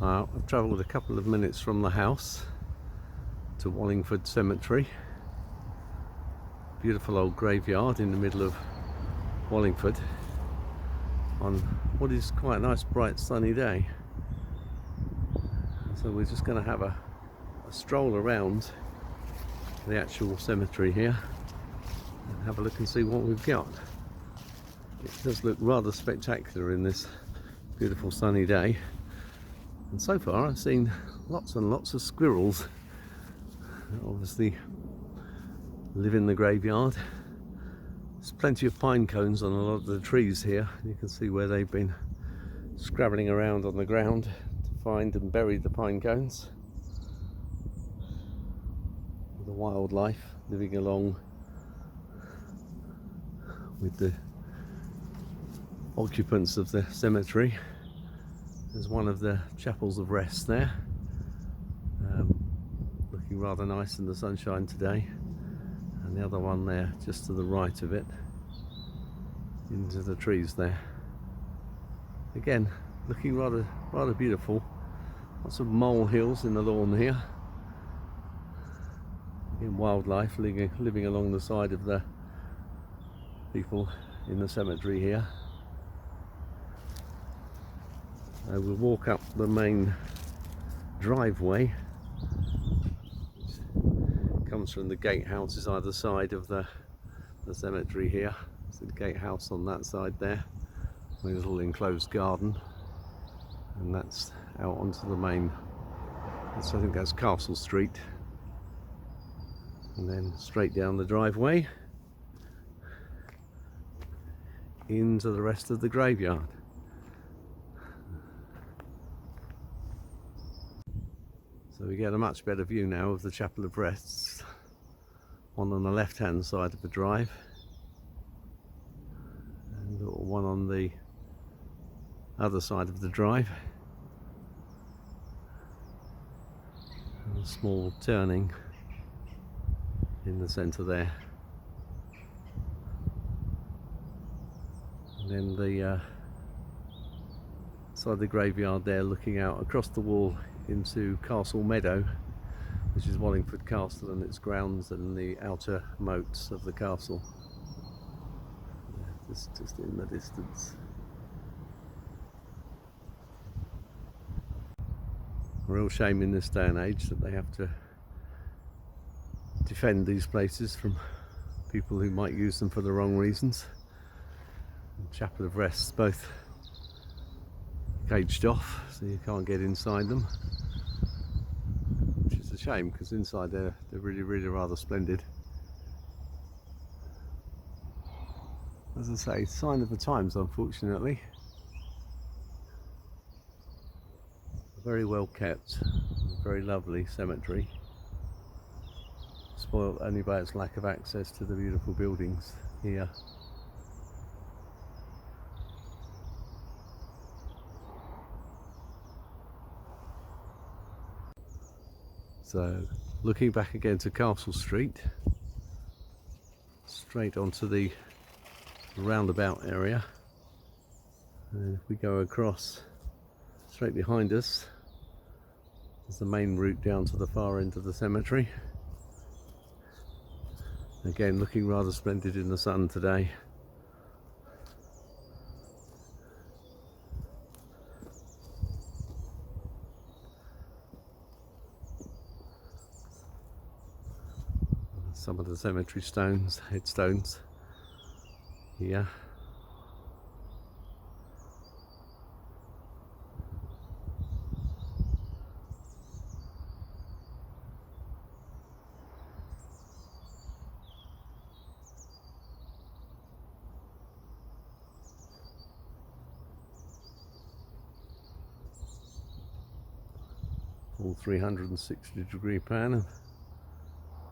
I've travelled a couple of minutes from the house to Wallingford Cemetery. Beautiful old graveyard in the middle of Wallingford on what is quite a nice bright sunny day. So we're just going to have a stroll around the actual cemetery here and have a look and see what we've got. It does look rather spectacular in this beautiful sunny day, and so far I've seen lots and lots of squirrels obviously live in the graveyard. There's plenty of pine cones on a lot of the trees here. You can see where they've been scrabbling around on the ground to find and bury the pine cones. The wildlife living along with the occupants of the cemetery. There's one of the chapels of rest there, looking rather nice in the sunshine today, and the other one there just to the right of it into the trees there. Again, looking rather beautiful. Lots of molehills in the lawn here. Again, wildlife living along the side of the people in the cemetery here. We'll walk up the main driveway, which comes from the gatehouses either side of the cemetery here. There's the gatehouse on that side there, a little enclosed garden, and that's out onto the main. So I think that's Castle Street, and then straight down the driveway into the rest of the graveyard. So we get a much better view now of the Chapel of Rests, one on the left hand side of the drive and one on the other side of the drive, and a small turning in the centre there, and then the side of the graveyard there looking out across the wall into Castle Meadow, which is Wallingford Castle and its grounds and the outer moats of the castle. Just in the distance. A real shame in this day and age that they have to defend these places from people who might use them for the wrong reasons. The Chapel of Rest's both caged off, so you can't get inside them, which is a shame because inside they're really rather splendid. As I say, sign of the times, unfortunately. Very well kept, very lovely cemetery, spoilt only by its lack of access to the beautiful buildings here. So, looking back again to Castle Street, straight onto the roundabout area, and if we go across straight behind us, there's the main route down to the far end of the cemetery. Again, looking rather splendid in the sun today. Some of the cemetery stones, headstones here. Full 360-degree plan of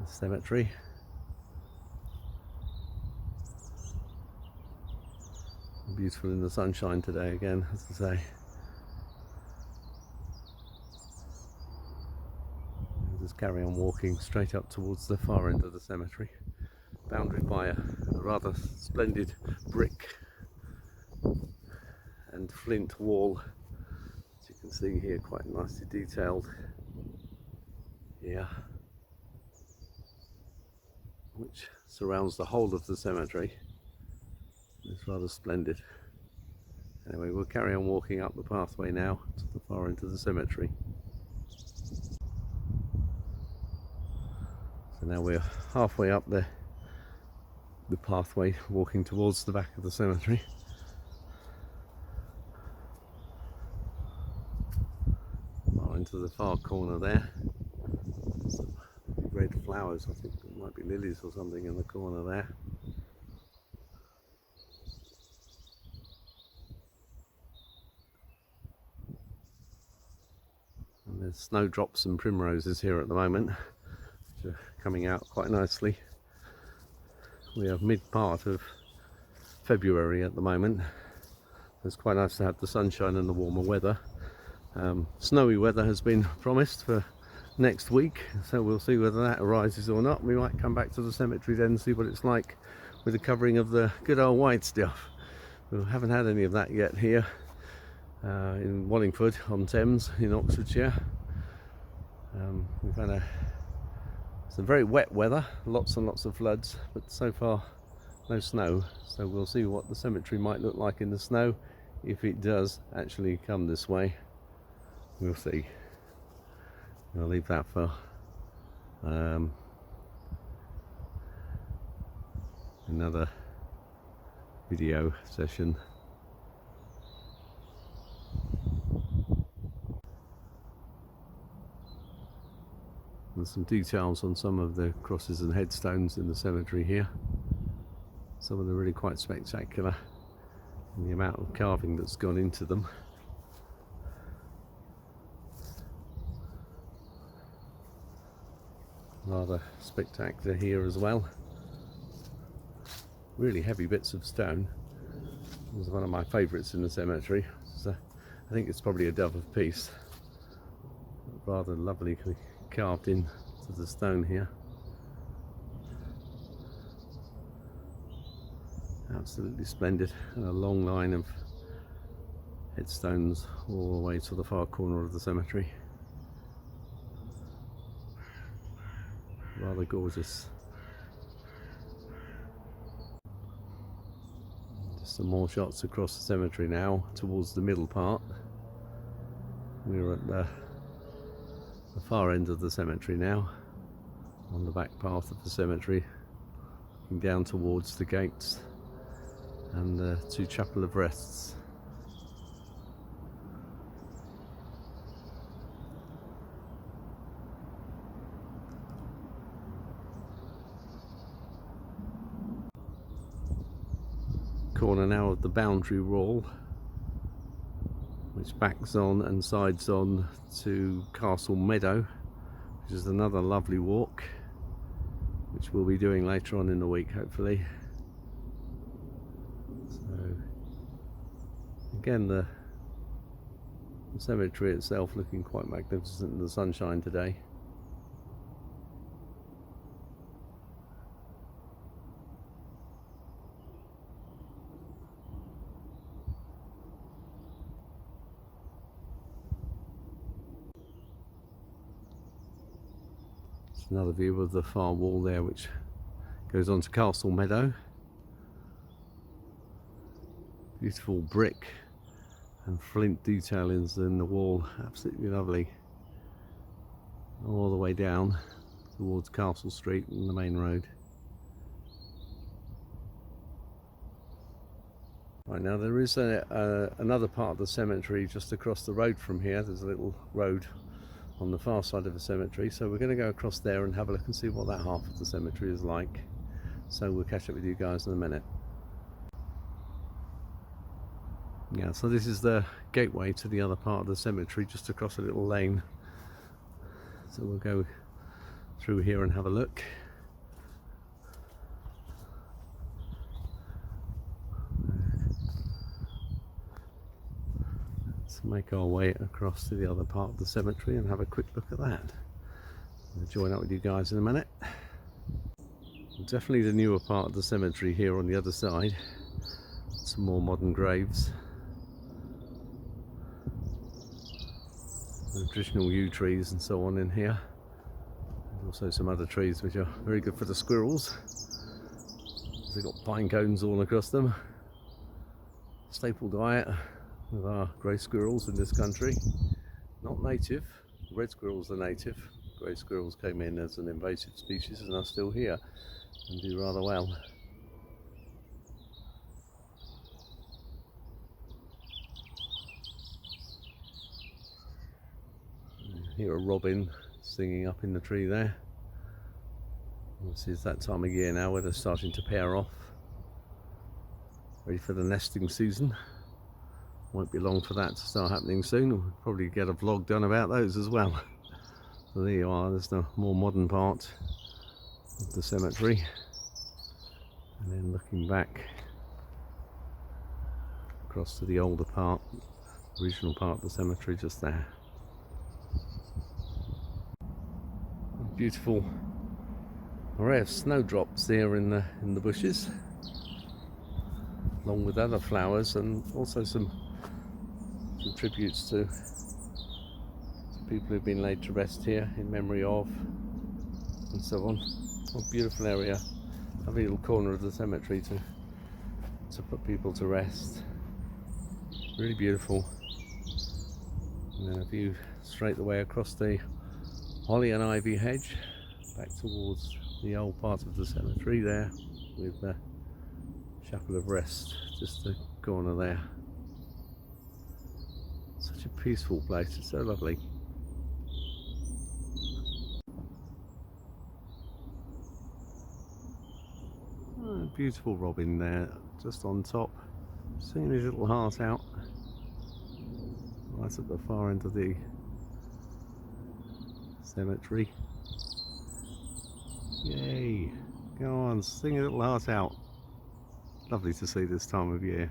the cemetery. Beautiful in the sunshine today again, as I say. Just carry on walking straight up towards the far end of the cemetery, bounded by a rather splendid brick and flint wall, as you can see here, quite nicely detailed here, which surrounds the whole of the cemetery. It's rather splendid. Anyway, we'll carry on walking up the pathway now to the far end of the cemetery. So now we're halfway up the pathway, walking towards the back of the cemetery. Far into the far corner there. Some red flowers, I think it might be lilies or something in the corner there. And there's snowdrops and primroses here at the moment, which are coming out quite nicely. We are mid-part of February at the moment. It's quite nice to have the sunshine and the warmer weather. Snowy weather has been promised for next week, so we'll see whether that arises or not. We might come back to the cemetery then and see what it's like with the covering of the good old white stuff. We haven't had any of that yet here in Wallingford on Thames in Oxfordshire. We've had some very wet weather, lots and lots of floods, but so far no snow, so we'll see what the cemetery might look like in the snow if it does actually come this way. We'll see. I'll leave that for another video session. There's some details on some of the crosses and headstones in the cemetery here. Some of them are really quite spectacular, and the amount of carving that's gone into them. Rather spectacular here as well. Really heavy bits of stone. It was one of my favourites in the cemetery. So I think it's probably a dove of peace. Rather lovely carved in to the stone here. Absolutely splendid, and a long line of headstones all the way to the far corner of the cemetery. Rather gorgeous. Just some more shots across the cemetery now towards the middle part. We're at the far end of the cemetery now, on the back path of the cemetery, looking down towards the gates and the two chapel of rests. Corner now of the boundary wall, which backs on and sides on to Castle Meadow, which is another lovely walk, which we'll be doing later on in the week, hopefully. So again, the cemetery itself looking quite magnificent in the sunshine today. Another view of the far wall there, which goes on to Castle Meadow. Beautiful brick and flint detailings in the wall, absolutely lovely. All the way down towards Castle Street and the main road. Right, now there is another part of the cemetery just across the road from here. There's a little road on the far side of the cemetery, so we're going to go across there and have a look and see what that half of the cemetery is like. So we'll catch up with you guys in a minute. Yeah, so this is the gateway to the other part of the cemetery, just across a little lane. So we'll go through here and have a look. Let's make our way across to the other part of the cemetery and have a quick look at that. I'll join up with you guys in a minute. Definitely the newer part of the cemetery here on the other side. Some more modern graves. The traditional yew trees and so on in here. And also some other trees which are very good for the squirrels. They've got pine cones all across them. Staple diet of our grey squirrels in this country. Not native. Red squirrels are native. Grey squirrels came in as an invasive species and are still here and do rather well. Hear a robin singing up in the tree there. This is that time of year now where they're starting to pair off, ready for the nesting season. Won't be long for that to start happening soon. We'll probably get a vlog done about those as well. So there you are, there's the more modern part of the cemetery, and then looking back across to the older part, original part of the cemetery just there. Beautiful array of snowdrops there in the bushes, along with other flowers, and also some tributes to people who've been laid to rest here in memory of, and so on. What a beautiful area, a little corner of the cemetery to put people to rest. Really beautiful. And then a view straight the way across the holly and ivy hedge back towards the old part of the cemetery there, with the chapel of rest just the corner there. Such a peaceful place, it's so lovely. Oh, beautiful robin there just on top, singing his little heart out right at the far end of the cemetery. Yay! Go on, sing a little heart out. Lovely to see this time of year.